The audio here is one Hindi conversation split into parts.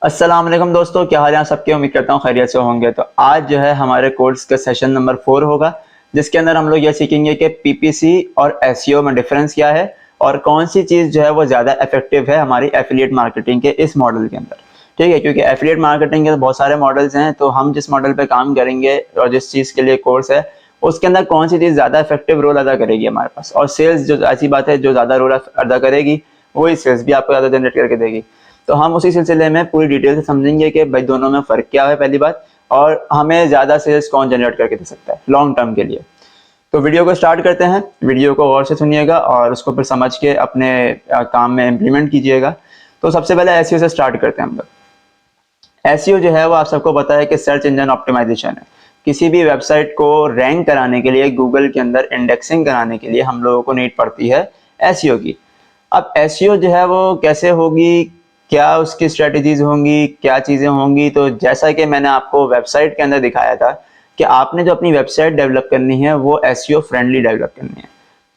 अस्सलाम वालेकुम दोस्तों, क्या हाल है आप सबके। उम्मीद करता हूँ खैरियत से होंगे। तो आज जो है हमारे कोर्स का सेशन नंबर 4 होगा, जिसके अंदर हम लोग ये सीखेंगे कि पीपीसी और एसईओ में डिफरेंस क्या है और कौन सी चीज़ जो है वो ज़्यादा इफेक्टिव है हमारी एफिलिएट मार्केटिंग के इस मॉडल के अंदर। ठीक है, क्योंकि एफिलिएट मार्केटिंग के तो बहुत सारे मॉडल्स हैं, तो हम जिस मॉडल पे काम करेंगे और जिस चीज़ के लिए कोर्स है उसके अंदर कौन सी चीज़ ज़्यादा इफेक्टिव रोल अदा करेगी हमारे पास। और सेल्स जो ऐसी बात है जो ज़्यादा रोल अदा करेगी वही सेल्स भी आपको ज़्यादा जनरेट करके देगी। तो हम उसी सिलसिले में पूरी डिटेल से समझेंगे कि भाई दोनों में फ़र्क क्या है पहली बात, और हमें ज़्यादा सेल्स कौन जनरेट करके दे सकता है लॉन्ग टर्म के लिए। तो वीडियो को स्टार्ट करते हैं। वीडियो को गौर से सुनिएगा और उसको फिर समझ के अपने काम में इम्प्लीमेंट कीजिएगा। तो सबसे पहले एसईओ से स्टार्ट करते हैं हम लोग। एसईओ जो है वो आप सबको पता है कि सर्च इंजन ऑप्टिमाइजेशन है। किसी भी वेबसाइट को रैंक कराने के लिए, गूगल के अंदर इंडेक्सिंग कराने के लिए हम लोगों को नीड पड़ती है एसईओ की। अब एसईओ जो है वो कैसे होगी, क्या उसकी स्ट्रेटजीज होंगी, क्या चीज़ें होंगी। तो जैसा कि मैंने आपको वेबसाइट के अंदर दिखाया था कि आपने जो अपनी वेबसाइट डेवलप करनी है वो एसईओ फ्रेंडली डेवलप करनी है।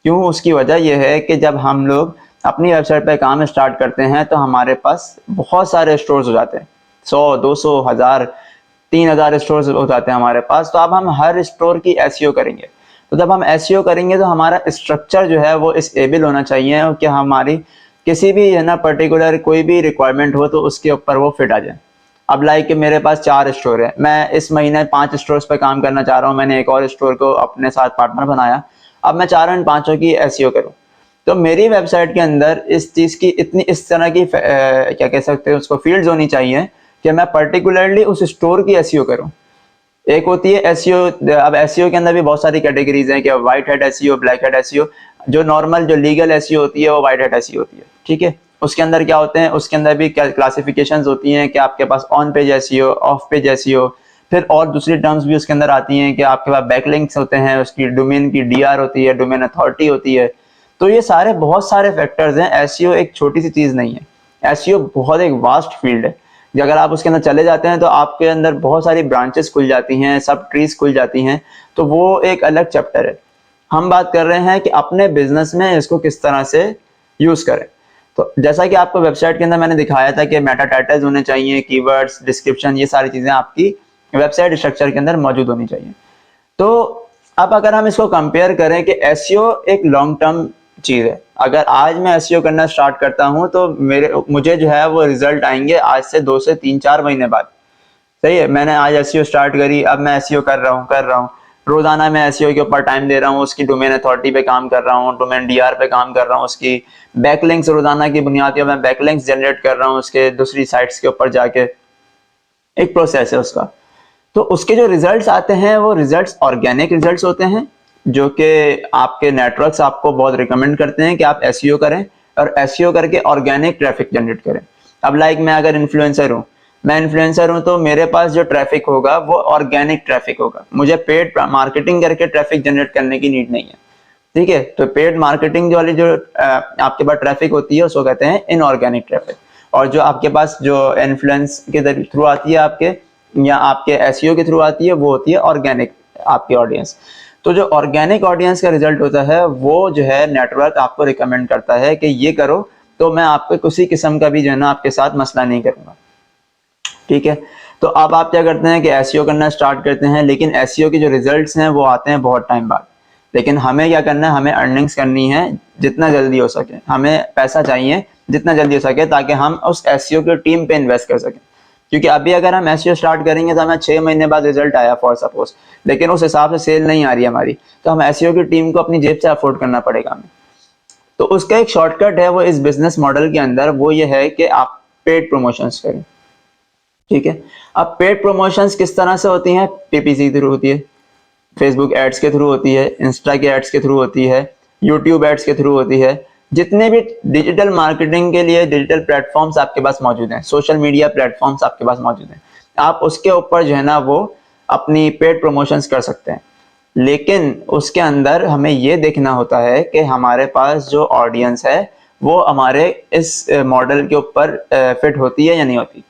क्यों? उसकी वजह यह है कि जब हम लोग अपनी वेबसाइट पर काम स्टार्ट करते हैं तो हमारे पास बहुत सारे स्टोर्स हो जाते हैं, 100, 200, 1000, 3000 स्टोर्स हो जाते हैं हमारे पास। तो अब हम हर स्टोर की एसईओ करेंगे। तो जब हम एसईओ करेंगे तो हमारा स्ट्रक्चर जो है वो इस एबल होना चाहिए कि हमारी किसी भी है ना पर्टिकुलर कोई भी रिक्वायरमेंट हो तो उसके ऊपर वो फिट आ जाए। अब लाइक मेरे पास 4 स्टोर है, मैं इस महीने 5 स्टोर्स पर काम करना चाह रहा हूँ। मैंने एक और स्टोर को अपने साथ पार्टनर बनाया। अब मैं चाह रहा हूँ इन 5 की एसईओ करूँ। तो मेरी वेबसाइट के अंदर इस चीज़ की इतनी इस तरह की क्या कह सकते हैं उसको फील्ड्स होनी चाहिए कि मैं पर्टिकुलरली उस स्टोर की एसईओ करूँ। एक होती है एसईओ। अब एसईओ के अंदर भी बहुत सारी कैटेगरीज हैं कि white hat SEO, black hat SEO. जो नॉर्मल जो लीगल एसईओ होती है वो व्हाइट हैट एसईओ होती है। ठीक है, उसके अंदर क्या होते हैं, उसके अंदर भी क्या क्लासिफिकेशंस होती हैं कि आपके pass on page SEO, of page SEO, फिर और दूसरी टर्म्स भी उसके अंदर आती हैं कि आपके पास बैकलिंक्स होते हैं, उसकी डोमेन की डीआर होती है, डोमेन अथॉरिटी होती है। तो ये सारे बहुत सारे फैक्टर्स हैं। एसईओ एक छोटी सी चीज़ नहीं है। एसईओ बहुत एक वास्ट फील्ड है। अगर आप उसके अंदर चले जाते हैं तो आपके अंदर बहुत सारी ब्रांचेस खुल जाती हैं, सब ट्रीज खुल जाती हैं। तो वो एक अलग चैप्टर है। हम बात कर रहे हैं कि अपने बिजनेस में इसको किस तरह से यूज करें। तो जैसा कि आपको वेबसाइट के अंदर मैंने दिखाया था कि मेटा टाइटल्स होने चाहिए, कीवर्ड्स, डिस्क्रिप्शन, ये सारी चीजें आपकी वेबसाइट स्ट्रक्चर के अंदर मौजूद होनी चाहिए। तो अब अगर हम इसको कंपेयर करें कि एसईओ एक लॉन्ग टर्म चीज है। अगर आज मैं एसईओ करना स्टार्ट करता हूं तो मुझे जो है वो रिजल्ट आएंगे आज से 2 से 3-4 महीने बाद। सही है, मैंने आज एसईओ स्टार्ट करी, अब मैं एसईओ कर रहा हूँ। रोजाना मैं एसईओ के ऊपर टाइम दे रहा हूँ, उसकी डोमेन अथॉरिटी पे काम कर रहा हूँ, डोमेन डीआर पे काम कर रहा हूँ, उसकी बैकलिंक्स रोजाना की बुनियाद पर मैं बैकलिंक्स जनरेट कर रहा हूँ उसके दूसरी साइट्स के ऊपर जाके। एक प्रोसेस है उसका। तो उसके जो रिजल्ट्स आते हैं वो रिजल्ट्स ऑर्गेनिक रिजल्ट्स होते हैं, जो कि आपके नेटवर्क्स आपको बहुत रिकमेंड करते हैं कि आप एसईओ करें और एसईओ करके ऑर्गेनिक ट्रैफिक जनरेट करें। अब लाइक मैं अगर इन्फ्लुएंसर हूं तो मेरे पास जो ट्रैफिक होगा वो ऑर्गेनिक ट्रैफिक होगा। मुझे पेड मार्केटिंग करके ट्रैफिक जनरेट करने की नीड नहीं है। ठीक है, तो पेड मार्केटिंग वाली जो आपके पास ट्रैफिक होती है उसको कहते हैं इनऑर्गेनिक ट्रैफिक। और जो आपके पास जो इन्फ्लुएंस के थ्रू आती है आपके या आपके एसईओ के थ्रू आती है वो होती है ऑर्गेनिक आपकी ऑडियंस। तो जो ऑर्गेनिक ऑडियंस का रिजल्ट होता है वो जो है नेटवर्क आपको रिकमेंड करता है कि ये करो, तो मैं आपको किसी किस्म का भी जो है ना आपके साथ मसला नहीं करूंगा। ठीक है, तो अब आप क्या करते हैं कि एसईओ करना स्टार्ट करते हैं, लेकिन एसईओ के जो रिजल्ट्स हैं वो आते हैं बहुत टाइम बाद। लेकिन हमें क्या करना है, हमें अर्निंग्स करनी है जितना जल्दी हो सके, हमें पैसा चाहिए जितना जल्दी हो सके ताकि हम उस एसईओ की टीम पे इन्वेस्ट कर सकें। क्योंकि अभी अगर हम एसईओ स्टार्ट करेंगे तो हमें 6 महीने बाद रिजल्ट आया फॉर सपोज, लेकिन उस हिसाब से सेल नहीं आ रही हमारी, तो हम एसईओ की टीम को अपनी जेब से अफोर्ड करना पड़ेगा हमें। तो उसका एक शॉर्टकट है वो इस बिजनेस मॉडल के अंदर, वो ये है कि आप पेड प्रमोशंस करें। ठीक है, अब पेड प्रमोशंस किस तरह से होती हैं? पीपीसी के थ्रू होती है, फेसबुक एड्स के थ्रू होती है, इंस्टा के एड्स के थ्रू होती है, यूट्यूब एड्स के थ्रू होती है। जितने भी डिजिटल मार्केटिंग के लिए डिजिटल प्लेटफॉर्म्स आपके पास मौजूद हैं, सोशल मीडिया प्लेटफॉर्म्स आपके पास मौजूद हैं, आप उसके ऊपर जो है ना वो अपनी पेड प्रमोशंस कर सकते हैं। लेकिन उसके अंदर हमें ये देखना होता है कि हमारे पास जो ऑडियंस है वो हमारे इस मॉडल के ऊपर फिट होती है या नहीं होती।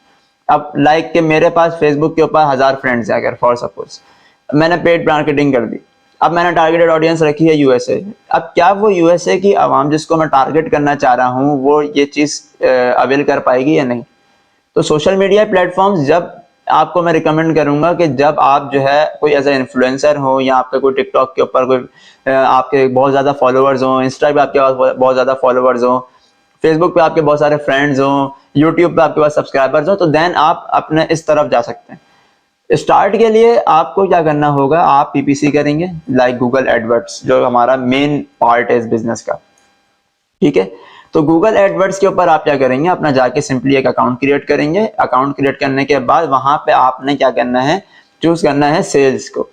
अब लाइक कि मेरे पास फेसबुक के ऊपर 1000 फ्रेंड्स हैं, अगर फॉर सपोज मैंने पेड मार्केटिंग कर दी। अब मैंने टारगेटेड ऑडियंस रखी है यूएसए। अब क्या वो यूएसए की आवाम जिसको मैं टारगेट करना चाह रहा हूँ वो ये चीज़ अवेल कर पाएगी या नहीं? तो सोशल मीडिया प्लेटफॉर्म्स जब आपको मैं रिकमेंड करूंगा कि जब आप जो है कोई एज ए इन्फ्लुएंसर हो, या आपका कोई टिकटॉक के ऊपर कोई आपके बहुत ज़्यादा फॉलोअर्स हो, इंस्टा पे आपके पास बहुत ज़्यादा फॉलोअर्स हो, फेसबुक पे आपके बहुत सारे फ्रेंड्स हो, यूट्यूब पे आपके पास सब्सक्राइबर्स हो, तो देन आप अपने इस तरफ जा सकते हैं। स्टार्ट के लिए आपको क्या करना होगा, आप पीपीसी करेंगे लाइक गूगल एडवर्ड्स, जो हमारा मेन पार्ट है इस बिजनेस का। ठीक है, तो गूगल एडवर्ड्स के ऊपर आप क्या करेंगे, अपना जाके सिंपली एक अकाउंट क्रिएट करेंगे। अकाउंट क्रिएट करने के बाद वहां पे आपने क्या करना है, चूज करना है सेल्स को,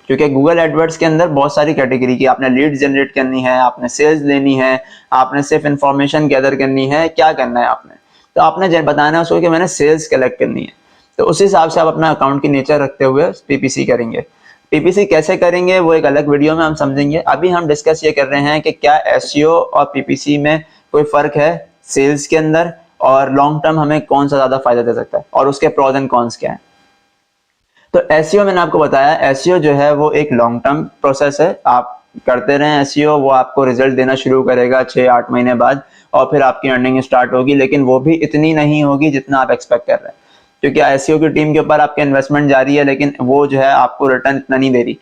क्योंकि गूगल एडवर्ड्स के अंदर बहुत सारी कैटेगरी की आपने लीड जनरेट करनी है, आपने सेल्स लेनी है, आपने सिर्फ इंफॉर्मेशन गैदर करनी है, क्या करना है आपने, तो आपने बताना है उसको कि मैंने सेल्स कलेक्ट करनी है। तो उस हिसाब से आप अपना अकाउंट की नेचर रखते हुए पीपीसी करेंगे। पीपीसी कैसे करेंगे वो एक अलग वीडियो में हम समझेंगे। अभी हम डिस्कस ये कर रहे हैं कि क्या एसईओ और पीपीसी में कोई फर्क है सेल्स के अंदर, और लॉन्ग टर्म हमें कौन सा ज्यादा फायदा दे सकता है, और उसके प्रोज एंड कॉन्स क्या है। तो एसईओ मैंने आपको बताया, एसईओ जो है वो एक लॉन्ग टर्म प्रोसेस है। आप करते रहें एसईओ, वो आपको रिजल्ट देना शुरू करेगा 6-8 महीने बाद, और फिर आपकी अर्निंग स्टार्ट होगी, लेकिन वो भी इतनी नहीं होगी जितना आप एक्सपेक्ट कर रहे हैं, क्योंकि एसईओ की टीम के ऊपर आपकी इन्वेस्टमेंट जारी है, लेकिन वो जो है आपको रिटर्न इतना नहीं दे रही।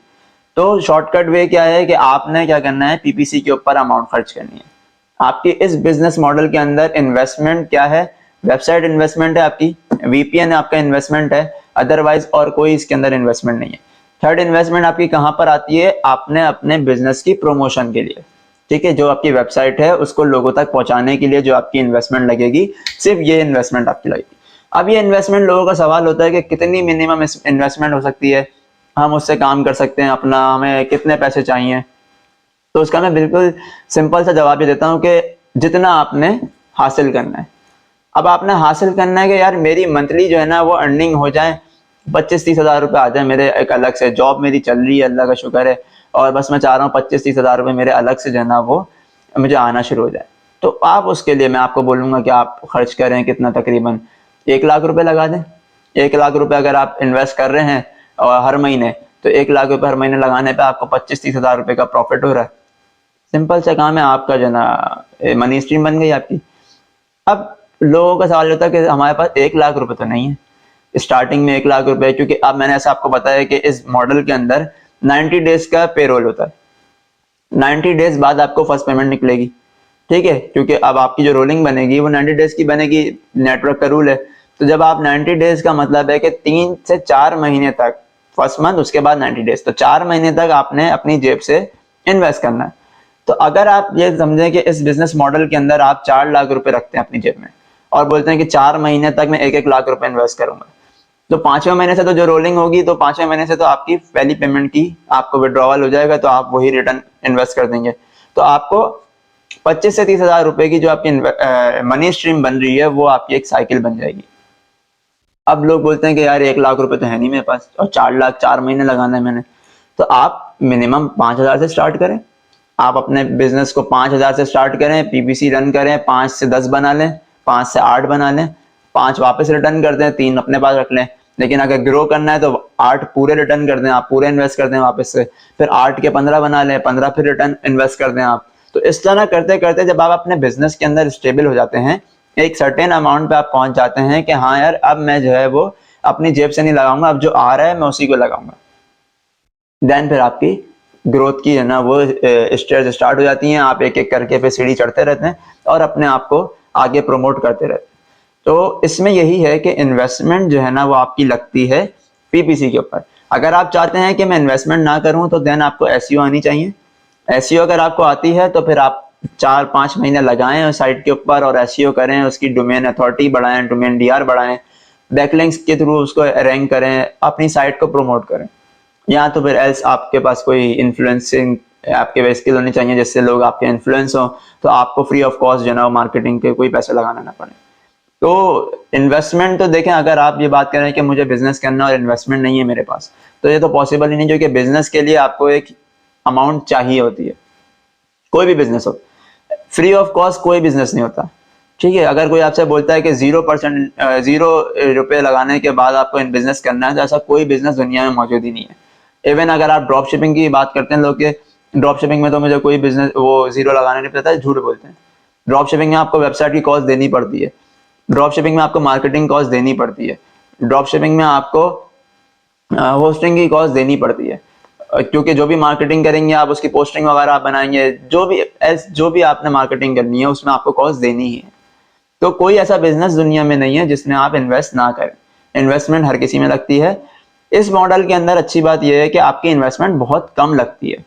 तो शॉर्टकट वे क्या है कि आपने क्या करना है, पीपीसी के ऊपर अमाउंट खर्च करनी है। आपकी इस बिजनेस मॉडल के अंदर इन्वेस्टमेंट क्या है, वेबसाइट इन्वेस्टमेंट है, आपकी वीपीएन आपका इन्वेस्टमेंट है, अदरवाइज और कोई इसके अंदर इन्वेस्टमेंट नहीं है। थर्ड इन्वेस्टमेंट आपकी कहां पर आती है, आपने अपने बिजनेस की प्रमोशन के लिए। ठीक है, जो आपकी वेबसाइट है उसको लोगों तक पहुंचाने के लिए जो आपकी इन्वेस्टमेंट लगेगी, सिर्फ ये इन्वेस्टमेंट आपकी लगेगी। अब ये इन्वेस्टमेंट लोगों का सवाल होता है कि कितनी मिनिमम इन्वेस्टमेंट हो सकती है, हम उससे काम कर सकते हैं अपना, हमें कितने पैसे चाहिए। तो उसका मैं बिल्कुल सिंपल सा जवाब ये देता हूं कि जितना आपने हासिल करना है। अब आपने हासिल करना है कि यार मेरी मंथली जो है ना वो अर्निंग हो जाए 25-30 हज़ार रुपये आ जाए मेरे एक अलग से, जॉब मेरी चल रही है अल्लाह का शुक्र है, और बस मैं चाह रहा हूँ 25-30 हज़ार रुपये मेरे अलग से जो है ना वो मुझे आना शुरू हो जाए। तो आप उसके लिए मैं आपको बोलूँगा कि आप खर्च करें कितना, तकरीबन 1 लाख रुपए लगा दें। 1 लाख रुपए अगर आप इन्वेस्ट कर रहे हैं और हर महीने, तो 1 लाख रुपए हर महीने लगाने पे आपको 25-30 हज़ार रुपए का प्रॉफिट हो रहा है। सिंपल सा काम है, आपका जो ना मनी स्ट्रीम बन गई आपकी। अब लोगों का सवाल होता है कि हमारे पास 1 लाख रुपए तो नहीं है स्टार्टिंग में, 1 लाख रुपए, क्योंकि अब मैंने ऐसा आपको बताया कि इस मॉडल के अंदर 90 डेज का पेरोल होता है। 90 डेज बाद आपको फर्स्ट पेमेंट निकलेगी। ठीक है, क्योंकि अब आपकी जो रोलिंग बनेगी वो 90 डेज की बनेगी, नेटवर्क का रूल है। तो जब आप 90 डेज का मतलब है कि 3 से 4 महीने तक, फर्स्ट मंथ उसके बाद 90 डेज, तो 4 महीने तक आपने अपनी जेब से इन्वेस्ट करना है। तो अगर आप ये समझें कि इस बिजनेस मॉडल के अंदर आप 4 लाख रुपए रखते हैं अपनी जेब में और बोलते हैं कि 4 महीने तक मैं 1-1 लाख रुपए इन्वेस्ट करूंगा, तो 5वें महीने से तो जो रोलिंग होगी, तो 5वें महीने से तो आपकी पहली पेमेंट की आपको विड्रॉवल हो जाएगा, तो आप वही रिटर्न इन्वेस्ट कर देंगे। तो आपको 25 से 30 हज़ार रुपए की जो आपकी मनी स्ट्रीम बन रही है वो आपकी एक साइकिल बन जाएगी। अब लोग बोलते हैं कि यार 1 लाख रुपए तो है नहीं मेरे पास और 4 लाख 4 महीने लगाना है मैंने, तो आप मिनिमम 5,000 से स्टार्ट करें। आप अपने बिजनेस को 5,000 से स्टार्ट करें, पीपीसी रन करें, 5 से 10 बना लें, 5 से 8 बना लें, 5 वापस रिटर्न कर दें, 3 अपने पास रख लें। लेकिन अगर ग्रो करना है तो 8 पूरे रिटर्न कर दें, आप पूरे इन्वेस्ट कर दें वापस से, फिर 8 के 15 बना लें, 15 फिर रिटर्न इन्वेस्ट कर दें आप। तो इस तरह करते करते जब आप अपने बिजनेस के अंदर स्टेबल हो जाते हैं, एक सर्टेन अमाउंट पे आप पहुंच जाते हैं कि हाँ यार अब मैं जो है वो अपनी जेब से नहीं लगाऊंगा, अब जो आ रहा है मैं उसी को लगाऊंगा, देन फिर आपकी ग्रोथ की है ना वो स्टेयर्स स्टार्ट हो जाती हैं। आप एक एक करके फिर सीढ़ी चढ़ते रहते हैं और अपने आप को आगे प्रमोट करते रहते हैं। तो इसमें यही है कि इन्वेस्टमेंट जो है ना वो आपकी लगती है पीपीसी के ऊपर। अगर आप चाहते हैं कि मैं इन्वेस्टमेंट ना करूं तो देन आपको एसईओ आनी चाहिए। एसईओ अगर आपको आती है तो फिर आप 4-5 महीने लगाएं उस साइट के ऊपर और एसईओ करें, उसकी डोमेन अथॉरिटी बढ़ाएं, डोमेन डीआर बढ़ाएं, बैकलिंक्स के थ्रू उसको रैंक करें, अपनी साइट को प्रमोट करें। या तो फिर एल्स आपके पास कोई इन्फ्लुएंसिंग आपके पास स्किल होनी चाहिए जिससे लोग आपके इन्फ्लुएंस हो, तो आपको फ्री ऑफ कॉस्ट जो है ना मार्केटिंग के कोई पैसे लगाना ना पड़े। तो इन्वेस्टमेंट तो देखें, अगर आप ये बात कर रहे हैं कि मुझे बिजनेस करना और इन्वेस्टमेंट नहीं है मेरे पास, तो ये तो पॉसिबल ही नहीं, क्योंकि बिजनेस के लिए आपको एक अमाउंट चाहिए होती है। कोई भी बिजनेस हो, फ्री ऑफ कॉस्ट कोई बिजनेस नहीं होता। ठीक है, अगर कोई आपसे बोलता है कि 0% रुपए लगाने के बाद आपको इन बिजनेस करना है, तो ऐसा कोई बिजनेस दुनिया में मौजूद ही नहीं है। इवन अगर आप ड्रॉप शिपिंग की बात करते हैं, लोग के ड्रॉप शिपिंग में तो मुझे कोई बिजनेस वो 0 लगाने नहीं पड़ता है, झूठ बोलते हैं। ड्रॉप शिपिंग में आपको वेबसाइट की कॉस्ट देनी पड़ती है, ड्रॉप शिपिंग में आपको मार्केटिंग कॉस्ट देनी पड़ती है, ड्रॉप शिपिंग में आपको होस्टिंग की कॉस्ट देनी पड़ती है, क्योंकि जो भी मार्केटिंग करेंगे आप, उसकी पोस्टिंग वगैरह आप बनाएंगे, जो भी आपने मार्केटिंग करनी है उसमें आपको कॉस्ट देनी ही है। तो कोई ऐसा बिजनेस दुनिया में नहीं है जिसमें आप इन्वेस्ट ना करें, इन्वेस्टमेंट हर किसी में लगती है। इस मॉडल के अंदर अच्छी बात यह है कि आपकी इन्वेस्टमेंट बहुत कम लगती है।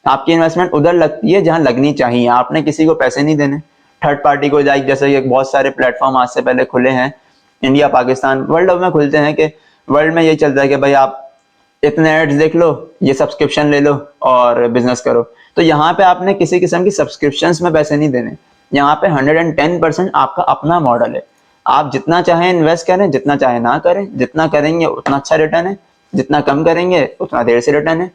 आपकी इन्वेस्टमेंट उधर लगती है जहां लगनी चाहिए, आपने किसी को पैसे नहीं देने, थर्ड पार्टी को, लाइक जैसे ये बहुत सारे प्लेटफॉर्म आज से पहले खुले हैं, इंडिया, पाकिस्तान, वर्ल्ड में खुलते हैं, कि वर्ल्ड में यही चलता है कि भाई आप इतने एड्स देख लो, ये सब्सक्रिप्शन ले लो और बिजनेस करो। तो यहाँ पे आपने किसी किस्म की सब्सक्रिप्शंस में पैसे नहीं देने, यहाँ पे 110% आपका अपना मॉडल है। आप जितना चाहें इन्वेस्ट करें, जितना चाहे ना करें, जितना करेंगे उतना अच्छा रिटर्न है, जितना कम करेंगे उतना देर से रिटर्न है।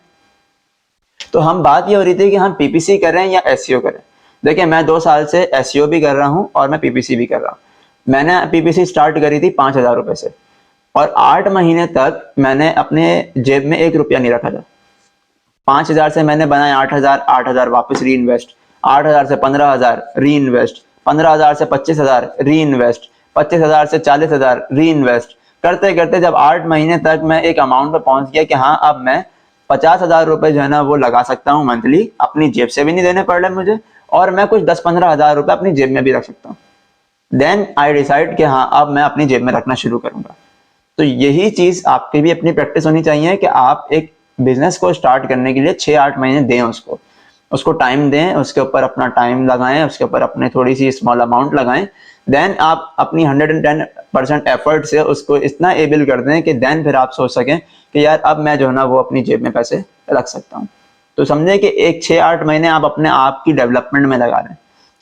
तो हम बात ये हो रही थी कि हम पीपीसी करें या एसईओ करें। देखिए, मैं 2 साल से एसईओ भी कर रहा हूँ और मैं पीपीसी भी कर रहा हूँ। मैंने पीपीसी स्टार्ट करी थी 5,000 रुपए से, और 8 महीने तक मैंने अपने जेब में 1 रुपया नहीं रखा था। 5,000 से मैंने बनाया 8,000, 8,000 वापस री इन्वेस्ट, 8,000 से 15,000 री इन्वेस्ट, 15,000 से 25,000 री इन्वेस्ट, 25,000 से 40,000 री इन्वेस्ट करते करते जब 8 महीने तक मैं एक अमाउंट पर पहुंच गया कि हाँ, अब मैं 50,000 रुपए जो है ना वो लगा सकता हूँ मंथली, अपनी जेब से भी नहीं देने पड़ रहे मुझे, और मैं कुछ 10-15,000 रुपए अपनी जेब में भी रख सकता हूँ। देन आई डिसाइड कि हाँ, अब मैं अपनी जेब में रखना शुरू करूंगा। तो यही चीज आपकी भी अपनी प्रैक्टिस होनी चाहिए कि आप एक बिजनेस को स्टार्ट करने के लिए 6-8 महीने दें, उसको टाइम दें, उसके ऊपर अपना टाइम लगाएं, उसके ऊपर अपने थोड़ी सी स्मॉल अमाउंट लगाएं। देन आप अपनी 110% एफर्ट से उसको इतना एबल कर दें कि देन फिर आप सोच सकें कि यार अब मैं जो है ना वो अपनी जेब में पैसे रख सकता हूँ। तो समझे कि एक 6-8 महीने आप अपने आप की डेवलपमेंट में लगा दें,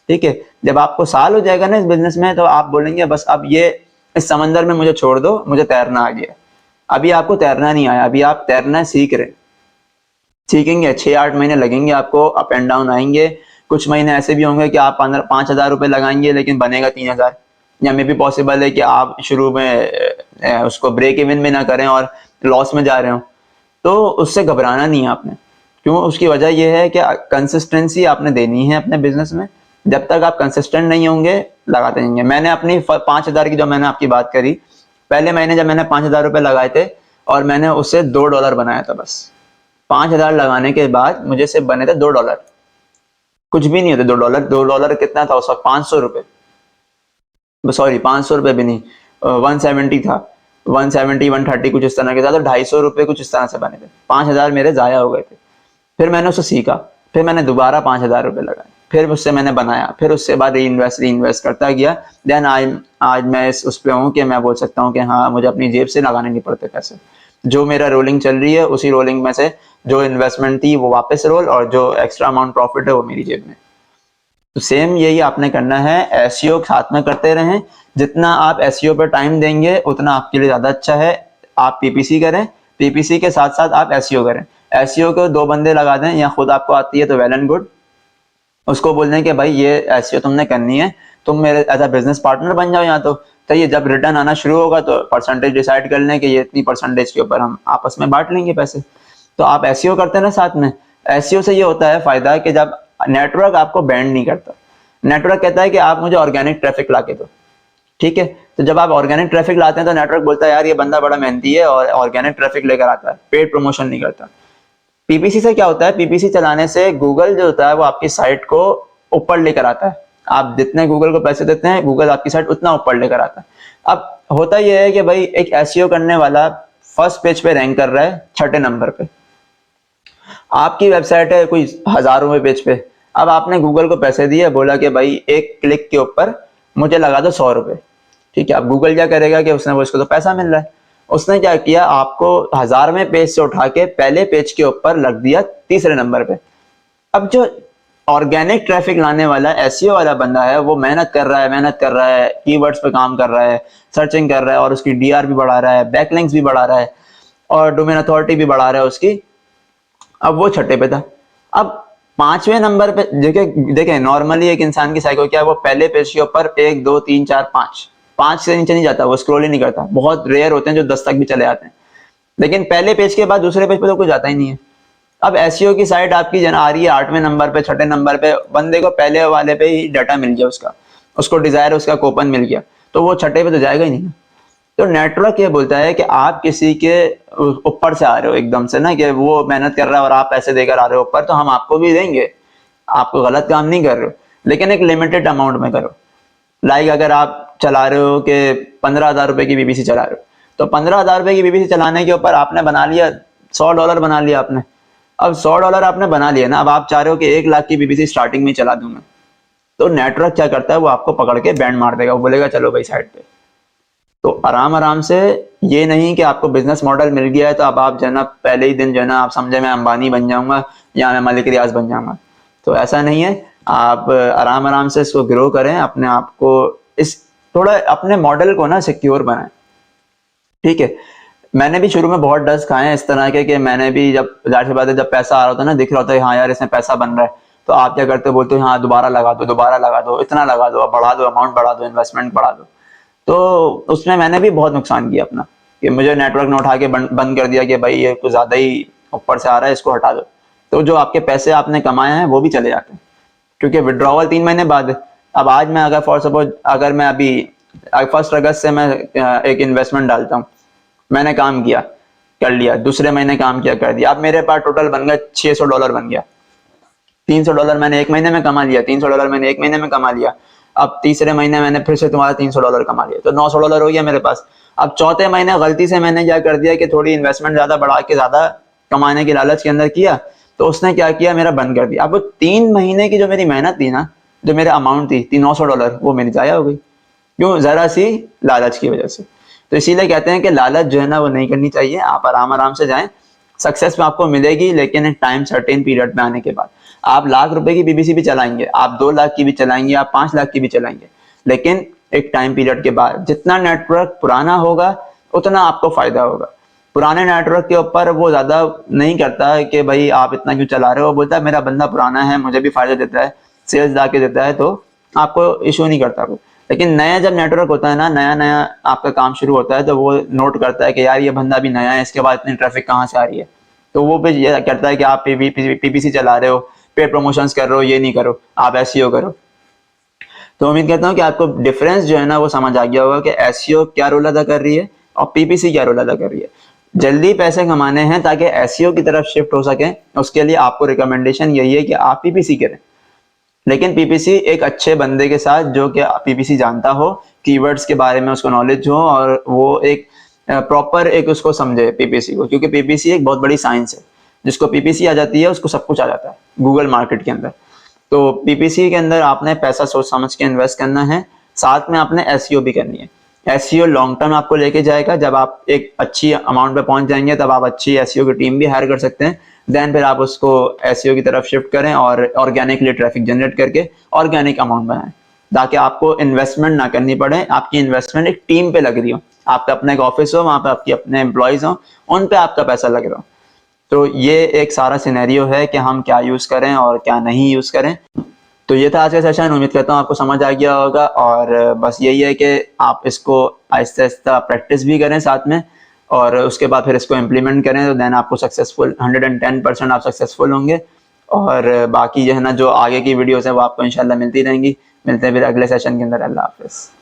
ठीक है। जब आपको साल हो जाएगा ना इस बिजनेस में, तो आप बोलेंगे बस अब ये इस समंदर में मुझे छोड़ दो, मुझे तैरना आ गया। अभी आपको तैरना नहीं आया, अभी आप तैरना सीखेंगे। 6-8 महीने लगेंगे आपको, अप एंड डाउन आएंगे। कुछ महीने ऐसे भी होंगे कि आप 5,000 रुपए लगाएंगे लेकिन बनेगा 3,000, या मे भी पॉसिबल है कि आप शुरू में उसको ब्रेक इवन में ना करें और लॉस में जा रहे हो। तो उससे घबराना नहीं है आपने। क्यों? उसकी वजह यह है कि कंसिस्टेंसी आपने देनी है अपने बिजनेस में। जब तक आप कंसिस्टेंट नहीं होंगे, लगाते रहेंगे। मैंने अपनी 5,000 की जो मैंने आपकी बात करी, पहले महीने जब मैंने 5,000 रुपए लगाए थे और मैंने उससे $2 बनाया था बस। 5,000 लगाने के बाद मुझे सिर्फ बने थे $2, कुछ भी नहीं होते $2। $2 कितना था उस वक्त? 500 रुपए, सॉरी 500 रुपए भी नहीं, 170 था, 170 130 कुछ इस तरह के था, तो 250 रुपए कुछ इस तरह से बने थे। 5,000 मेरे जाया हो गए थे। फिर मैंने उससे सीखा, फिर मैंने दोबारा 5,000 रुपए लगाए, फिर उससे मैंने बनाया, फिर उससे बाद री इन्वेस्ट करता गया। देन आज मैं उस पे हूँ कि मैं बोल सकता हूँ कि हाँ, मुझे अपनी जेब से लगाने नहीं पड़ते पैसे। जो मेरा रोलिंग चल रही है, उसी रोलिंग में से जो इन्वेस्टमेंट थी वो वापस रोल, और जो एक्स्ट्रा अमाउंट प्रॉफिट है वो मेरी जेब में। तो सेम यही आपने करना है, एसईओ साथ में करते रहें। जितना आप एसईओ पर टाइम देंगे उतना आपके लिए ज्यादा अच्छा है। आप पीपीसी करें, पीपीसी के साथ साथ आप एसईओ करें। एसईओ को 2 बंदे लगा दें, या खुद आपको आती है तो वेल एंड गुड। उसको बोल दें कि भाई ये एसईओ तुमने करनी है, तुम मेरे एज अ बिजनेस पार्टनर बन जाओ। यहाँ तो ये जब रिटर्न आना शुरू होगा तो परसेंटेज डिसाइड कर लें कि ये इतनी परसेंटेज के ऊपर हम आपस में बांट लेंगे पैसे। तो आप एसईओ करते हैं ना साथ में। एसईओ से ये होता है फायदा कि जब नेटवर्क आपको बैंड नहीं करता, नेटवर्क कहता है कि आप मुझे ऑर्गेनिक ट्रैफिक ला के दो, ठीक है। तो जब आप ऑर्गेनिक ट्रैफिक लाते हैं तो नेटवर्क बोलता है यार ये बंदा बड़ा मेहनती है और ऑर्गेनिक ट्रैफिक लेकर आता है, पेड प्रमोशन नहीं करता। पीपीसी से क्या होता है? पीपीसी चलाने से गूगल जो होता है वो आपकी साइट को ऊपर लेकर आता है। आप जितने गूगल को पैसे देते हैं, गूगल आपकी साइट उतना ऊपर लेकर आता है। अब होता यह है कि भाई एक एसईओ करने वाला फर्स्ट पेज पे रैंक कर रहा है 6ठे नंबर पे, आपकी वेबसाइट है कोई हजारों में पेज पे। अब आपने गूगल को पैसे दिए, बोला कि भाई एक क्लिक के ऊपर मुझे लगा दो 100 रुपए, ठीक है। अब गूगल क्या करेगा कि उसने वो, इसको तो पैसा मिल रहा है, उसने क्या किया, आपको 1000वें पेज से उठा के पहले पेज के ऊपर रख दिया 3रे नंबर पे। अब जो ऑर्गेनिक ट्रैफिक लाने वाला एसईओ वाला बंदा है, वो मेहनत कर रहा है, कीवर्ड्स पे काम कर रहा है, सर्चिंग कर रहा है, और उसकी डीआर भी बढ़ा रहा है, बैकलिंक्स भी बढ़ा रहा है, और डोमेन अथॉरिटी भी बढ़ा रहा है उसकी। अब वो 6ठे पे था। अब 5वें नंबर पे देखें नॉर्मली एक इंसान की साइको क्या है, वो पहले पेज के ऊपर 1 2 3 4 5 से नीचे नहीं जाता, वो स्क्रॉल ही नहीं करता। बहुत रेयर होते हैं जो 10 तक भी चले जाते हैं, लेकिन पहले पेज के बाद दूसरे पेज पे तो कुछ जाता ही नहीं है। अब एसईओ की साइट आपकी जन आ रही है 8वें नंबर पे, 6ठे नंबर पे, बंदे को पहले वाले पे ही डाटा मिल गया, उसको डिजायर उसका कूपन मिल गया, तो वो छठे पे तो जाएगा ही नहीं ना। तो नेटवर्क ये बोलता है कि आप किसी के ऊपर से आ रहे हो एकदम से ना, कि वो मेहनत कर रहा है और आप पैसे देकर आ रहे हो ऊपर, तो हम आपको भी देंगे, आपको गलत काम नहीं कर रहे हो, लेकिन एक लिमिटेड अमाउंट में करो। लाइक अगर आप चला रहे हो कि 15,000 रुपए की बीबीसी चला रहे हो, तो 15,000 रुपए की बीबीसी चलाने के ऊपर आपने बना लिया $100 बना लिया आपने। अब $100 आपने बना लिया ना, अब आप चाह रहे हो कि 1 लाख की बीबीसी स्टार्टिंग में चला दूं मैं, तो नेटवर्क क्या करता है, वो आपको पकड़ के बैंड मार देगा, वो बोलेगा चलो भाई साइड पे। तो आराम आराम से, ये नहीं कि आपको बिजनेस मॉडल मिल गया है तो अब आप जो है ना पहले ही दिन जो है ना आप समझे मैं अंबानी बन जाऊंगा या मैं मलिक रियाज बन जाऊंगा, तो ऐसा नहीं है। आप आराम आराम से इसको ग्रो करें, अपने आप को इस थोड़ा अपने मॉडल को ना सिक्योर बनाएं, ठीक है। मैंने भी शुरू में बहुत डस्ट खाए हैं इस तरह के, कि मैंने भी जब जाहिर सी बात है जब पैसा आ रहा होता है ना, दिख रहा होता है हाँ यार इसमें पैसा बन रहा है, तो आप क्या करते हो, बोलते हो हाँ दोबारा लगा दो, दोबारा लगा दो, इतना लगा दो, बढ़ा दो, अमाउंट बढ़ा दो, इन्वेस्टमेंट बढ़ा दो। तो उसमें मैंने भी बहुत नुकसान किया अपना, कि मुझे नेटवर्क ने उठा के बंद कर दिया कि भाई ये कुछ ज्यादा ही ऊपर से आ रहा है, इसको हटा दो। तो जो आपके पैसे आपने कमाए हैं वो भी चले जाते हैं, क्योंकि विड्रॉवल 3 महीने बाद है। अब आज मैं अगर फॉर सपोज अगर मैं अभी 1 अगस्त से मैं एक इन्वेस्टमेंट डालता हूँ, मैंने काम किया कर लिया, दूसरे महीने काम किया कर दिया, अब मेरे पास टोटल बन गया $600 बन गया। $300 मैंने एक महीने में कमा लिया, $300 मैंने एक महीने में कमा लिया। अब तीसरे महीने मैंने फिर से तुम्हारा $300 कमा लिया, तो $900 हो गया मेरे पास। अब चौथे महीने गलती से मैंने क्या कर दिया कि थोड़ी इन्वेस्टमेंट ज्यादा बढ़ा के ज्यादा कमाने की लालच के अंदर किया, तो उसने क्या किया, मेरा बंद कर दिया। अब 3 महीने की जो मेरी मेहनत थी ना, जो मेरा अमाउंट थी $900, वो मेरी जाया हो गई। क्यों? जरा सी लालच की वजह से। तो इसीलिए कहते हैं कि लालच जो है ना वो नहीं करनी चाहिए, आप आराम आराम से जाएं। सक्सेस में आपको मिलेगी, लेकिन एक टाइम सर्टेन पीरियड में आने के बाद। आप लाख रुपए की बीबीसी भी चलाएंगे, आप 2 लाख की भी चलाएंगे, आप 5 लाख की भी चलाएंगे, लेकिन एक टाइम पीरियड के बाद जितना नेटवर्क पुराना होगा उतना आपको फायदा होगा। पुराने नेटवर्क के ऊपर वो ज्यादा नहीं करता है कि भाई आप इतना क्यों चला रहे हो, बोलता है मेरा बंदा पुराना है, मुझे भी फायदा देता है, सेल्स ला के देता है, तो आपको इशू नहीं करता वो। लेकिन नया जब नेटवर्क होता है ना, नया नया आपका काम शुरू होता है, तो वो नोट करता है कि यार ये बंदा भी नया है, इसके बाद इतनी ट्रैफिक कहाँ से आ रही है, तो वो भी ये करता है कि आप पीपीसी चला रहे हो, पेड प्रमोशंस कर रहे हो, ये नहीं करो, आप एसईओ करो। तो उम्मीद करता हूँ कि आपको डिफरेंस जो है ना वो समझ आ गया होगा कि एसईओ क्या रोल अदा कर रही है और पीपीसी क्या रोल अदा कर रही है। जल्दी पैसे कमाने हैं ताकि एसईओ की तरफ शिफ्ट हो सके, उसके लिए आपको रिकमेंडेशन यही है कि आप पीपीसी करें, लेकिन पीपीसी एक अच्छे बंदे के साथ जो कि पीपीसी जानता हो, कीवर्ड्स के बारे में उसको नॉलेज हो, और वो एक प्रॉपर एक उसको समझे पीपीसी को, क्योंकि पीपीसी एक बहुत बड़ी साइंस है। जिसको पीपीसी आ जाती है उसको सब कुछ आ जाता है गूगल मार्केट के अंदर। तो पीपीसी के अंदर आपने पैसा सोच समझ के इन्वेस्ट करना है, साथ में आपने एसईओ भी करनी है। एसईओ लॉन्ग टर्म आपको लेके जाएगा, जब आप एक अच्छी अमाउंट पे पहुंच जाएंगे तब आप अच्छी एसईओ की टीम भी हायर कर सकते हैं। देन फिर आप उसको एसईओ की तरफ शिफ्ट करें और ऑर्गेनिकली ट्रैफिक जनरेट करके ऑर्गेनिक अमाउंट बनाएं, ताकि आपको इन्वेस्टमेंट ना करनी पड़े, आपकी इन्वेस्टमेंट एक टीम पे लग रही हो, आपका अपना एक ऑफिस हो, वहां पे आपके अपने एम्प्लॉयज हो, उन पे आपका पैसा लग रहा हो। तो ये एक सारा सिनेरियो है कि हम क्या यूज करें और क्या नहीं यूज करें। तो ये था आज का सेशन, उम्मीद करता हूँ आपको समझ आ गया होगा, और बस यही है कि आप इसको आहिस्ता आहिस्ता प्रैक्टिस भी करें साथ में, और उसके बाद फिर इसको इम्प्लीमेंट करें, तो देन आपको सक्सेसफुल 110% आप सक्सेसफुल होंगे। और बाकी जो है ना जो आगे की वीडियोस है वो आपको इंशाल्लाह मिलती रहेंगी। मिलते हैं फिर अगले सेशन के अंदर। अल्लाह हाफिज़।